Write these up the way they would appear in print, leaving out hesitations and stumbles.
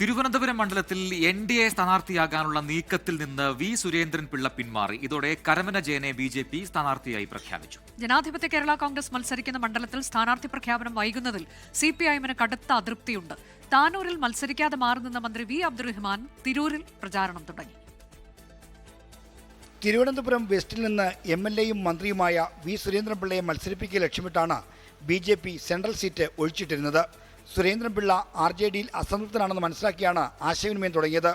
തിരുവനന്തപുരം മണ്ഡലത്തിൽ NDA സ്ഥാനാർത്ഥിയാകാനുള്ള നീക്കത്തിൽ നിന്ന് വി സുരേന്ദ്രൻ പിള്ള പിന്മാറി. ഇതോടെ കരമന ജയനെ BJP സ്ഥാനാർത്ഥിയായി പ്രഖ്യാപിച്ചു. ജനാധിപത്യ കേരള കോൺഗ്രസ് മത്സരിക്കുന്ന മണ്ഡലത്തിൽ സ്ഥാനാർത്ഥി പ്രഖ്യാപനം വൈകുന്നതിൽ CPIM-ന് കടുത്ത അതൃപ്തിയുണ്ട്. താനൂരിൽ മത്സരിക്കാതെ മാറുന്ന മന്ത്രി വി അബ്ദുറഹ്മാൻ തിരൂരിൽ പ്രചാരണം തുടങ്ങി. തിരുവനന്തപുരം വെസ്റ്റിൽ നിന്ന് MLA-യും മന്ത്രിയുമായ വി സുരേന്ദ്രൻപിള്ളയെ മത്സരിപ്പിക്കുക ലക്ഷ്യമിട്ടാണ് BJP സെൻട്രൽ സീറ്റ് ഒഴിച്ചിട്ടിരുന്നത്. സുരേന്ദ്രൻപിള്ള RJD-യിൽ അസംതൃപ്തനാണെന്ന് മനസ്സിലാക്കിയാണ് ആശയവിനിമയം തുടങ്ങിയത്.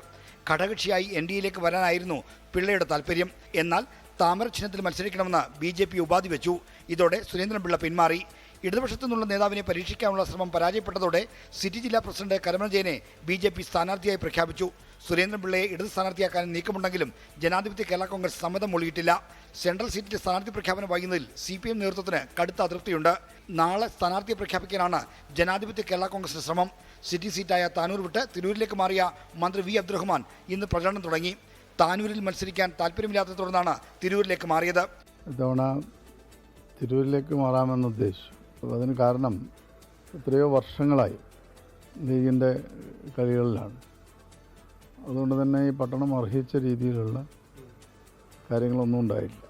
ഘടകകക്ഷിയായി NDA-യിലേക്ക് വരാനായിരുന്നു പിള്ളയുടെ താൽപര്യം. എന്നാൽ താമര ചിഹ്നത്തിൽ മത്സരിക്കണമെന്ന് BJP ഉപാധി വെച്ചു. ഇതോടെ സുരേന്ദ്രൻപിള്ള പിന്മാറി. ഇടതുപക്ഷത്തു നിന്നുള്ള നേതാവിനെ പരീക്ഷിക്കാനുള്ള ശ്രമം പരാജയപ്പെട്ടതോടെ സിറ്റി ജില്ലാ പ്രസിഡന്റ് കരമന ജയനെ BJP സ്ഥാനാർത്ഥിയായി പ്രഖ്യാപിച്ചു. സുരേന്ദ്രൻപിള്ളയെ ഇടത് സ്ഥാനാർത്ഥിയാക്കാൻ നീക്കമുണ്ടെങ്കിലും ജനാധിപത്യ കേരള കോൺഗ്രസ് സമ്മതം മൊഴിയിട്ടില്ല. സെൻട്രൽ സീറ്റിലെ സ്ഥാനാർത്ഥി പ്രഖ്യാപനം വൈകുന്നതിൽ CPM നേതൃത്വത്തിന് കടുത്ത അതൃപ്തിയുണ്ട്. നാളെ സ്ഥാനാർത്ഥിയെ പ്രഖ്യാപിക്കാനാണ് ജനാധിപത്യ കേരള കോൺഗ്രസിന്റെ ശ്രമം. സിറ്റി സീറ്റായ താനൂർ വിട്ട് തിരൂരിലേക്ക് മാറിയ മന്ത്രി വി അബ്ദുറഹ്മാൻ ഇന്ന് പ്രചരണം തുടങ്ങി. താനൂരിൽ മത്സരിക്കാൻ താല്പര്യമില്ലാത്തത് തുടർന്നാണ് തിരൂരിലേക്ക് മാറിയത്. ഇത്തവണ തിരൂരിലേക്ക് മാറാമെന്ന് ഉദ്ദേശിച്ചു. അപ്പോൾ അതിന് കാരണം എത്രയോ വർഷങ്ങളായി ലീഗിൻ്റെ കളികളിലാണ്. അതുകൊണ്ട് തന്നെ ഈ പട്ടണം അർഹിച്ച രീതിയിലുള്ള കാര്യങ്ങളൊന്നും ഉണ്ടായില്ല.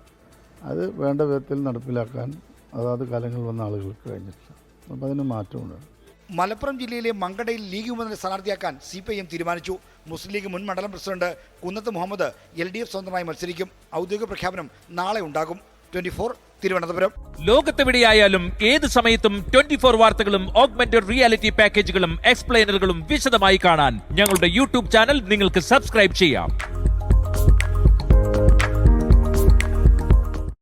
അത് വേണ്ട വിധത്തിൽ നടപ്പിലാക്കാൻ അതാത് കാലങ്ങൾ വന്ന ആളുകൾക്ക് കഴിഞ്ഞിട്ടില്ല. അപ്പോൾ അതിന് മാറ്റമുണ്ട്. മലപ്പുറം ജില്ലയിലെ മങ്കടയിൽ ലീഗ് വിമതനെ സ്ഥാനാർത്ഥിയാക്കാൻ CPIM തീരുമാനിച്ചു. മുസ്ലിം ലീഗ് മുൻ മണ്ഡലം പ്രസിഡന്റ് കുന്നത്ത് മുഹമ്മദ് LDF സ്വന്തമായി മത്സരിക്കും. ഔദ്യോഗിക പ്രഖ്യാപനം നാളെ ഉണ്ടാകും. 24 തിരുവനന്തപുരം. ലോകത്തെവിടെയായാലും ഏത് സമയത്തും 24 വാർത്തകളും ഓഗ്മെന്റഡ് റിയാലിറ്റി പാക്കേജുകളും എക്സ്പ്ലെയിനറുകളും വിശദമായി കാണാൻ ഞങ്ങളുടെ YouTube ചാനൽ നിങ്ങൾക്ക് സബ്സ്ക്രൈബ് ചെയ്യാം.